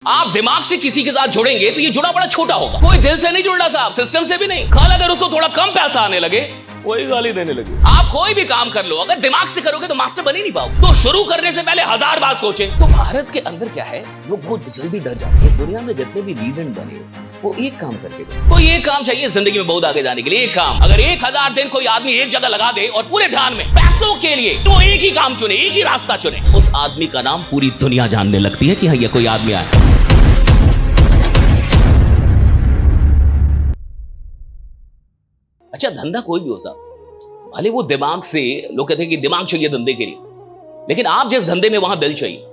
आप दिमाग से किसी के साथ जुड़ेंगे तो ये जुड़ा बड़ा छोटा होगा। कोई दिल से नहीं जुड़ना साहब, सिस्टम से भी नहीं। कल अगर उसको थोड़ा कम पैसा आने लगे वही गाली देने लगे। आप कोई भी काम कर लो, अगर दिमाग से करोगे तो मास्टर बन ही नहीं पाओगे। तो शुरू करने से पहले 1000 बार सोचे। तो भारत के अंदर क्या है, लोग बहुत जल्दी डर जाते हैं। दुनिया में जितने भी लीजेंड बने वो एक काम करके गए। कोई एक काम चाहिए जिंदगी में बहुत आगे जाने के लिए। एक काम, अगर 1000 दिन कोई आदमी एक जगह लगा दे और पूरे ध्यान में पैसों के लिए, तो एक ही काम चुने, एक ही रास्ता चुने, उस आदमी का नाम पूरी दुनिया जानने लगती है कि हाँ ये कोई आदमी आया। अच्छा, धंधा कोई भी हो साहब, भले वो दिमाग से, लोग कहते हैं कि दिमाग चाहिए धंधे के लिए, लेकिन आप जिस धंधे में वहां दिल चाहिए।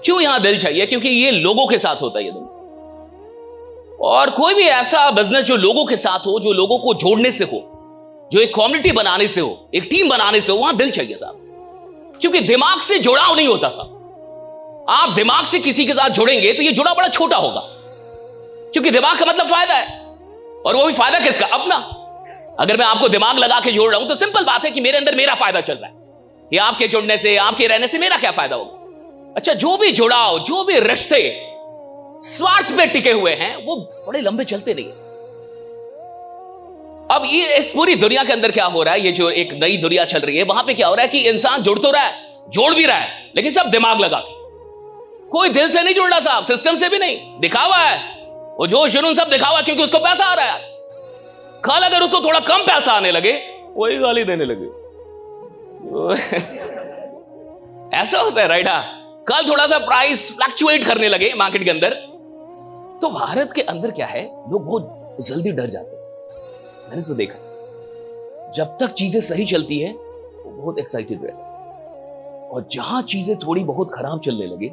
क्यों यहां दिल चाहिए? क्योंकि ये लोगों के साथ होता है ये धंधा। और कोई भी ऐसा बिजनेस जो लोगों के साथ हो, जो लोगों को जोड़ने से हो, जो एक कम्युनिटी बनाने से हो, एक टीम बनाने से हो, वहां दिल चाहिए साहब। क्योंकि दिमाग से जुड़ाव नहीं होता साहब। आप दिमाग से किसी के साथ जुड़ेंगे तो ये जुड़ा बड़ा छोटा होगा, क्योंकि दिमाग का मतलब फायदा है। और वो भी फायदा किसका? अपना। अगर मैं आपको दिमाग लगा के जोड़ रहा हूं तो सिंपल बात है कि मेरे अंदर मेरा फायदा चल रहा है, कि आपके जुड़ने से, आपके रहने से मेरा क्या फायदा होगा। अच्छा, जो भी जुड़ाव, जो भी रिश्ते स्वार्थ पे टिके हुए हैं वो बड़े लंबे चलते नहीं। अब ये इस पूरी दुनिया के अंदर क्या हो रहा है, ये जो एक नई दुनिया चल रही है, वहां पे क्या हो रहा है कि इंसान जुड़ तो रहा है, जोड़ भी रहा है, लेकिन सब दिमाग लगा के। कोई दिल से नहीं जुड़ना साहब, सिस्टम से भी नहीं। दिखावा है, वो जो जुनून सब दिखावा, क्योंकि उसको पैसा आ रहा है। कल अगर उसको थोड़ा कम पैसा आने लगे वही गाली देने लगे। ऐसा होता है, राइट? कल थोड़ा सा प्राइस फ्लक्चुएट करने लगे मार्केट के अंदर। तो भारत के अंदर क्या है, लोग बहुत जल्दी डर जाते हैं। मैंने तो देखा, जब तक चीजें सही चलती है वो बहुत एक्साइटेड रहता है, और जहां चीजें थोड़ी बहुत खराब चलने लगे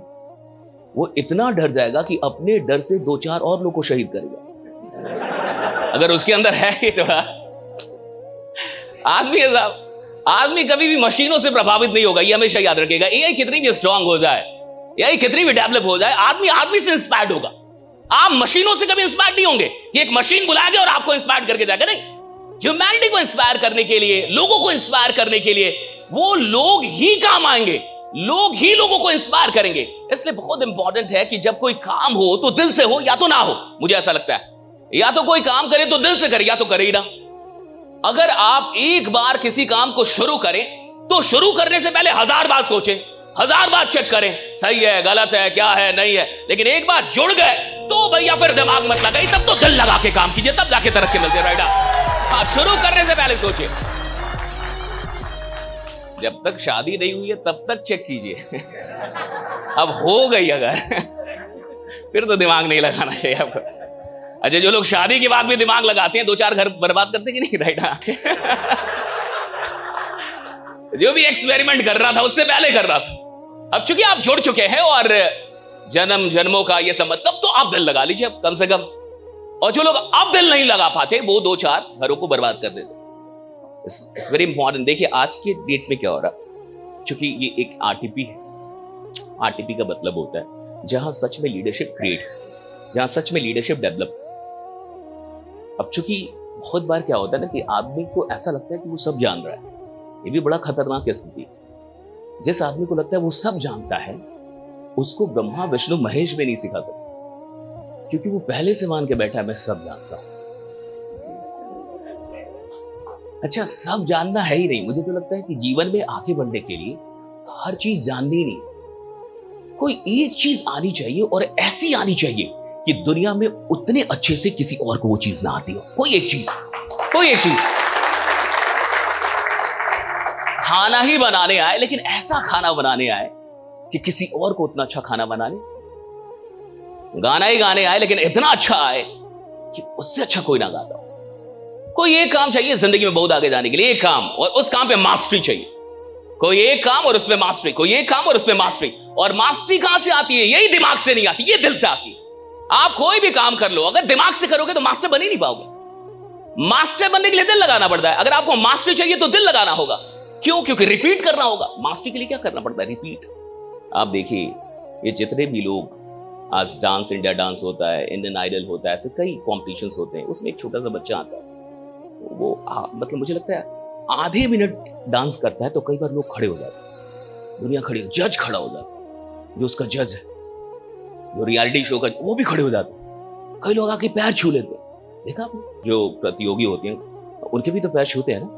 वो इतना डर जाएगा कि अपने डर से 2-4 और लोगों को शहीद करेगा। अगर उसके अंदर है ये थोड़ा आदमी है साहब। आदमी कभी भी मशीनों से प्रभावित नहीं होगा, ये हमेशा याद रखेगा। एआई कितनी भी स्ट्रांग हो जाए, एआई कितनी भी डेवलप हो जाए, आदमी से इंस्पायर्ड होगा। आप मशीनों से कभी इंस्पायर्ड नहीं होंगे कि एक मशीन बुलाएगा और आपको इंस्पायर करके जाएगा। नहीं, ह्यूमैनिटी को इंस्पायर करने के लिए, लोगों को इंस्पायर करने के लिए वो लोग ही काम आएंगे, लोग ही लोगों को इंस्पायर करेंगे। इसलिए बहुत इंपॉर्टेंट है कि जब कोई काम हो तो दिल से हो या तो ना हो। मुझे ऐसा लगता है, या तो कोई काम करे तो दिल से करे, या तो करे ही ना। अगर आप एक बार किसी काम को शुरू करें तो शुरू करने से पहले 1000 बार सोचें, 1000 बार चेक करें, सही है, गलत है, क्या है, नहीं है। लेकिन एक बार जुड़ गए तो भैया फिर दिमाग मत लगाइए, तब तो दिल लगा के काम कीजिए, तब जाके तरक्की मिलती है, राइट? हाँ, शुरू करने से पहले सोचिए। जब तक शादी नहीं हुई है तब तक चेक कीजिए। अब हो गई अगर फिर तो दिमाग नहीं लगाना चाहिए आपको। अच्छा, जो लोग शादी के बाद भी दिमाग लगाते हैं, 2-4 घर बर्बाद करते कि नहीं, राइट? जो भी एक्सपेरिमेंट कर रहा था उससे पहले कर रहा था। अब चूंकि आप जुड़ चुके हैं और जन्म जन्मों का ये समझ, तब तो आप दिल लगा लीजिए अब कम से कम। और जो लोग अब दिल नहीं लगा पाते वो 2-4 घरों को बर्बाद कर देते। It's very important. देखिए आज के डेट में क्या हो रहा, चूंकि ये एक आरटीपी है। आरटीपी का मतलब होता है जहां सच में लीडरशिप क्रिएट, जहां सच में लीडरशिप डेवलप। अब चूंकि बहुत बार क्या होता है ना कि आदमी को ऐसा लगता है कि वो सब जान रहा है। ये भी बड़ा खतरनाक स्थिति। जिस आदमी को लगता है वो सब जानता है, उसको ब्रह्मा विष्णु महेश भी नहीं सिखा सकते, क्योंकि वो पहले से मान के बैठा है मैं सब जानता हूं। अच्छा, सब जानना है ही नहीं। मुझे तो लगता है कि जीवन में आगे बढ़ने के लिए हर चीज जाननी नहीं, कोई एक चीज आनी चाहिए, और ऐसी आनी चाहिए कि दुनिया में उतने अच्छे से किसी और को वो चीज ना आती हो। कोई एक चीज, कोई एक चीज। खाना ही बनाने आए, लेकिन ऐसा खाना बनाने आए कि किसी और को उतना अच्छा खाना बना ले। गाना ही गाने आए, लेकिन इतना अच्छा आए कि उससे अच्छा कोई ना गाता हो। कोई एक काम चाहिए जिंदगी में बहुत आगे जाने के लिए, एक काम, और उस काम पे मास्टरी चाहिए। कोई एक काम और उसमें मास्टरी, कोई एक काम और उसमें मास्टरी। और मास्टरी कहां से आती है? यही दिमाग से नहीं आती, ये दिल से आती है। आप कोई भी काम कर लो, अगर दिमाग से करोगे तो मास्टर बन ही नहीं पाओगे। मास्टर बनने के लिए दिल लगाना पड़ता है। अगर आपको मास्टरी चाहिए तो दिल लगाना होगा। क्यों? क्योंकि रिपीट करना होगा। मास्टरी के लिए क्या करना पड़ता है? रिपीट। आप देखिए, ये जितने भी लोग, आज डांस इंडिया डांस होता है, इंडियन आइडल होता है, ऐसे कई कॉम्पिटिशंस होते हैं, उसमें एक छोटा सा बच्चा आता है, वो मतलब मुझे लगता है आधे मिनट डांस करता है तो कई बार लोग खड़े हो जाते हैं, दुनिया खड़ी, जज खड़ा हो जाता है, जो उसका जज है। जो रियलिटी शो का, वो भी खड़े हो जाते हैं। कई लोग आके पैर छू लेते हैं, देखा आपने? जो प्रतियोगी होते हैं उनके भी तो पैर छूते हैं ना,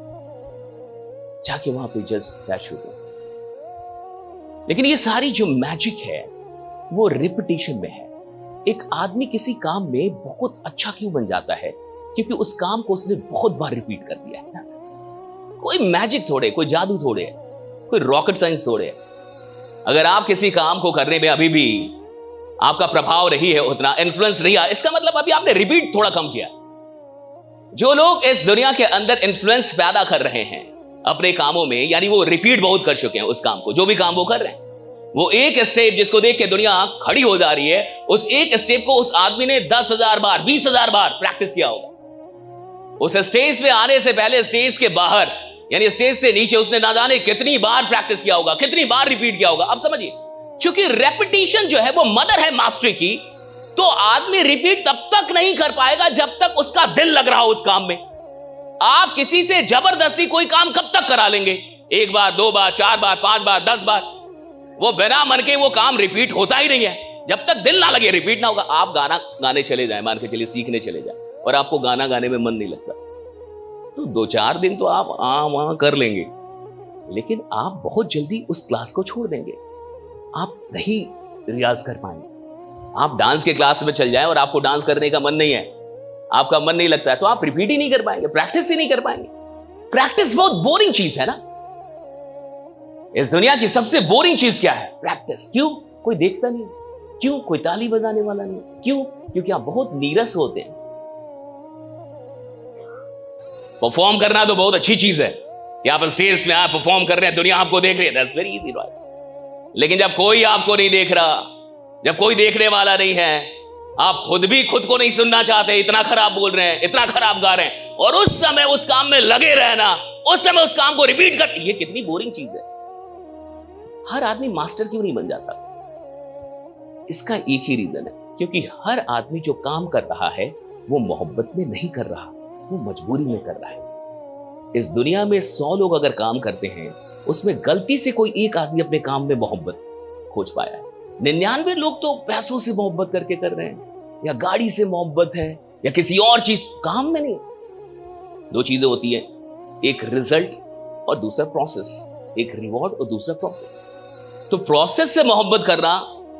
जाके वहां पे जस्ट पैर छूते हैं। लेकिन ये सारी जो मैजिक है वो रिपीटिशन में है। एक आदमी किसी काम में बहुत अच्छा क्यों बन जाता है? क्योंकि उस काम को उसने बहुत बार रिपीट कर दिया है। कोई मैजिक थोड़े, कोई जादू थोड़े है, कोई रॉकेट साइंस थोड़े है। अगर आप किसी काम को करने में अभी भी आपका प्रभाव नहीं है, उतना इन्फ्लुएंस नहीं आया, इसका मतलब अभी आपने रिपीट थोड़ा कम किया। जो लोग इस दुनिया के अंदर इन्फ्लुएंस पैदा कर रहे हैं अपने कामों में, यानी वो रिपीट बहुत कर चुके हैं उस काम को, जो भी काम वो कर रहे हैं। वो एक स्टेप जिसको देख के दुनिया खड़ी हो जा रही है, उस एक स्टेप को उस आदमी ने 10,000 बार 20,000 बार प्रैक्टिस किया होगा। उस स्टेज पे आने से पहले स्टेज के बाहर, यानी स्टेज से नीचे, उसने ना जाने कितनी बार प्रैक्टिस किया होगा, कितनी बार रिपीट किया होगा। अब समझिए, क्योंकि रेपिटेशन जो है वो मदर है मास्टरी की, तो आदमी रिपीट तब तक नहीं कर पाएगा जब तक उसका दिल लग रहा हो उस काम में। आप किसी से जबरदस्ती कोई काम कब तक करा लेंगे? 1 बार, 2 बार, 4 बार, 5 बार, 10 बार, वो बिना मन के वो काम रिपीट होता ही नहीं है। जब तक दिल ना लगे रिपीट ना होगा। आप गाना गाने चले जाए, मान के चलिए सीखने चले जाए, और आपको गाना गाने में मन नहीं लगता, तो 2-4 दिन तो आप वहां कर लेंगे, लेकिन आप बहुत जल्दी उस क्लास को छोड़ देंगे। आप नहीं रियाज कर पाएंगे। आप डांस के क्लास में चल जाएं और आपको डांस करने का मन नहीं है, आपका मन नहीं लगता है, तो आप रिपीट ही नहीं कर पाएंगे, प्रैक्टिस ही नहीं कर पाएंगे। प्रैक्टिस बहुत बोरिंग चीज है ना। इस दुनिया की सबसे बोरिंग चीज क्या है? प्रैक्टिस। क्यों? कोई देखता नहीं। क्यों? कोई ताली बजाने वाला नहीं। क्यों? क्योंकि आप बहुत नीरस होते हैं। परफॉर्म करना तो बहुत अच्छी चीज है कि आप स्टेज में आप परफॉर्म कर रहे हैं, दुनिया आपको देख रही है, दैट्स वेरी इजी राइट। लेकिन जब कोई आपको नहीं देख रहा, जब कोई देखने वाला नहीं है, आप खुद भी खुद को नहीं सुनना चाहते, इतना खराब बोल रहे हैं, इतना खराब गा रहे हैं, और उस समय उस काम में लगे रहना, उस समय उस काम को रिपीट कर, ये कितनी बोरिंग चीज है। हर आदमी मास्टर क्यों नहीं बन जाता? इसका एक ही रीजन है, क्योंकि हर आदमी जो काम कर रहा है वो मोहब्बत में नहीं कर रहा, वो मजबूरी में कर रहा है। इस दुनिया में 100 लोग अगर काम करते हैं, उसमें गलती से कोई एक आदमी अपने काम में मोहब्बत खोज पाया है। 99 लोग तो पैसों से मोहब्बत करके कर रहे हैं, या गाड़ी से मोहब्बत है, या किसी और चीज, काम में नहीं। 2 चीजें होती है, एक रिजल्ट और दूसरा प्रोसेस, एक रिवॉर्ड और दूसरा प्रोसेस। तो प्रोसेस से मोहब्बत करना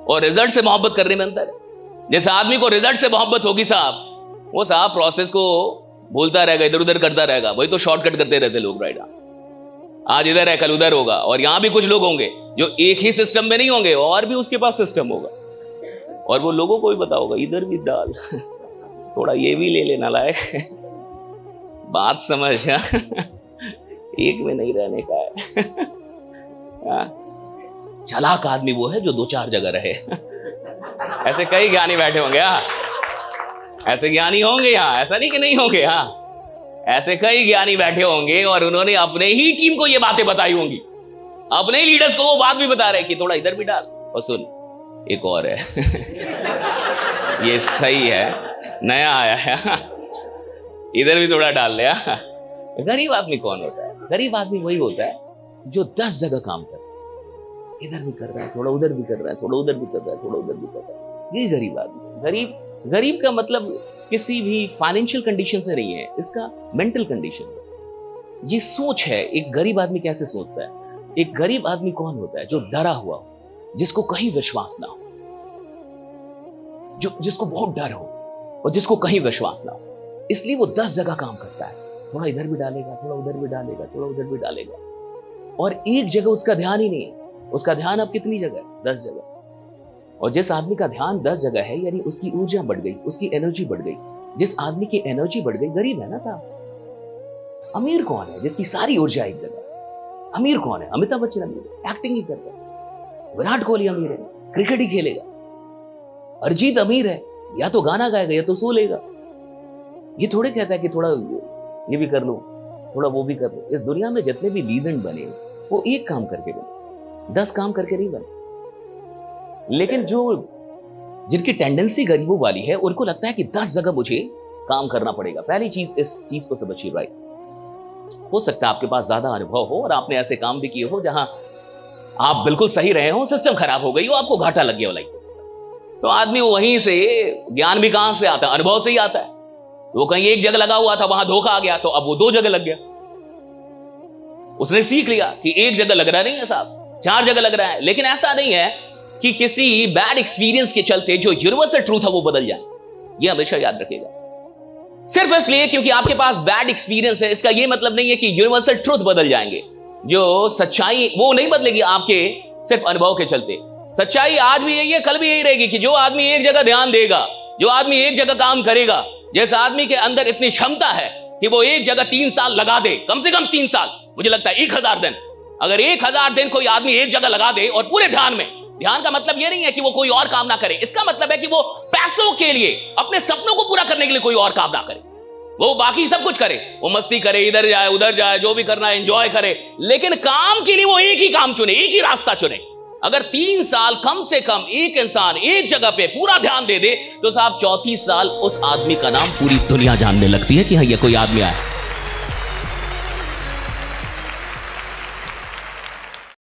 और रिजल्ट से मोहब्बत करने में अंतर है। जैसे आदमी को रिजल्ट से मोहब्बत होगी साहब, वो साहब प्रोसेस को भूलता रहेगा, इधर उधर करता रहेगा। वही तो शॉर्टकट करते रहते लोग राइट। आज इधर है, कल उधर होगा। और यहां भी कुछ लोग होंगे जो एक ही सिस्टम में नहीं होंगे, और भी उसके पास सिस्टम होगा, और वो लोगों को भी पता होगा, इधर भी डाल, थोड़ा ये भी ले लेना लायक, बात समझ। एक में नहीं रहने का है। चालाक आदमी वो है जो 2-4 जगह रहे। ऐसे कई ज्ञानी बैठे होंगे, ऐसे ज्ञानी होंगे यहाँ, ऐसा नहीं कि नहीं होंगे। ऐसे कई ज्ञानी बैठे होंगे और उन्होंने अपने ही टीम को ये बातें बताई होंगी, अपने ही लीडर्स को वो बात भी बता रहे कि थोड़ा इधर भी डाल, और सुन एक और है, ये सही है, नया आया है, इधर भी थोड़ा डाल ले। गरीब आदमी कौन होता है? गरीब आदमी वही होता है जो 10 जगह काम कर रहा है, इधर भी कर रहा है, थोड़ा उधर भी कर रहा है, थोड़ा उधर भी कर रहा है, थोड़ा उधर भी कर रहा है। ये गरीब आदमी। गरीब का मतलब किसी भी फाइनेंशियल कंडीशन से नहीं है, इसका मेंटल कंडीशन है। ये सोच है। एक गरीब आदमी कैसे सोचता है? एक गरीब आदमी कौन होता है? जो डरा हुआ हो, जिसको कहीं विश्वास ना हो, जिसको बहुत डर हो और जिसको कहीं विश्वास ना हो। इसलिए वो 10 जगह काम करता है, थोड़ा इधर भी डालेगा, थोड़ा उधर भी डालेगा, थोड़ा उधर भी डालेगा, और एक जगह उसका ध्यान ही नहीं है। उसका ध्यान अब कितनी जगह है? 10 जगह। और जिस आदमी का ध्यान 10 जगह है, यानी उसकी ऊर्जा बढ़ गई, उसकी एनर्जी बढ़ गई। जिस आदमी की एनर्जी बढ़ गई, गरीब है ना साहब। अमीर कौन है जिसकी सारी ऊर्जा एक जगह? अमीर कौन है? अमिताभ बच्चन अमीर है, एक्टिंग ही करता है। विराट कोहली अमीर है, क्रिकेट ही खेलेगा। अरिजीत अमीर है, या तो गाना गाएगा या तो सो लेगा। ये थोड़े कहता है कि थोड़ा ये भी कर लो, थोड़ा वो भी कर लो। इस दुनिया में जितने भी लीजेंड बने, वो एक काम करके बने, 10 काम करके नहीं बने। लेकिन जिनकी टेंडेंसी गरीबों वाली है, उनको लगता है कि 10 जगह मुझे काम करना पड़ेगा। पहली चीज, इस चीज को समझिए राइट। हो सकता है आपके पास ज्यादा अनुभव हो और आपने ऐसे काम भी किए हो जहां आप बिल्कुल सही रहे हो, सिस्टम खराब हो गई हो, आपको घाटा लग गया हो लाइक, तो आदमी वहीं से, ज्ञान भी कहां से आता है? अनुभव से ही आता है। वो कहीं एक जगह लगा हुआ था, वहां धोखा आ गया, तो अब वो 2 जगह लग गया। उसने सीख लिया कि एक जगह लग रहा नहीं है साहब, 4 जगह लग रहा है। लेकिन ऐसा नहीं है कि किसी बैड एक्सपीरियंस के चलते जो यूनिवर्सल ट्रूथ है वो बदल जाए। ये हमेशा याद रखिएगा। सिर्फ इसलिए क्योंकि आपके पास बैड एक्सपीरियंस है, इसका यह मतलब नहीं है कि यूनिवर्सल ट्रूथ बदल जाएंगे। जो सच्चाई वो नहीं बदलेगी आपके सिर्फ अनुभव के चलते। सच्चाई आज भी यही है, कल भी यही रहेगी कि जो आदमी एक जगह ध्यान देगा, जो आदमी एक जगह काम करेगा, जिस आदमी के अंदर इतनी क्षमता है कि वो एक जगह 3 साल लगा दे, कम से कम 3 साल, मुझे लगता है 1000 दिन, अगर 1000 दिन कोई आदमी एक जगह लगा दे और पूरे ध्यान में, ध्यान का मतलब ये नहीं है कि वो कोई और काम ना करे, इसका मतलब है कि वो पैसों के लिए, अपने सपनों को पूरा करने के लिए कोई और काम ना करे, वो बाकी सब कुछ करे, वो मस्ती करे, इधर जाए उधर जाए, जो भी करना है एंजॉय करे, लेकिन काम के लिए वो एक ही काम चुने, एक ही रास्ता चुने। अगर 3 साल कम से कम एक इंसान एक जगह पे पूरा ध्यान दे दे, तो साहब 34 साल उस आदमी का नाम पूरी दुनिया जानने लगती है कि हाँ ये कोई आदमी आया।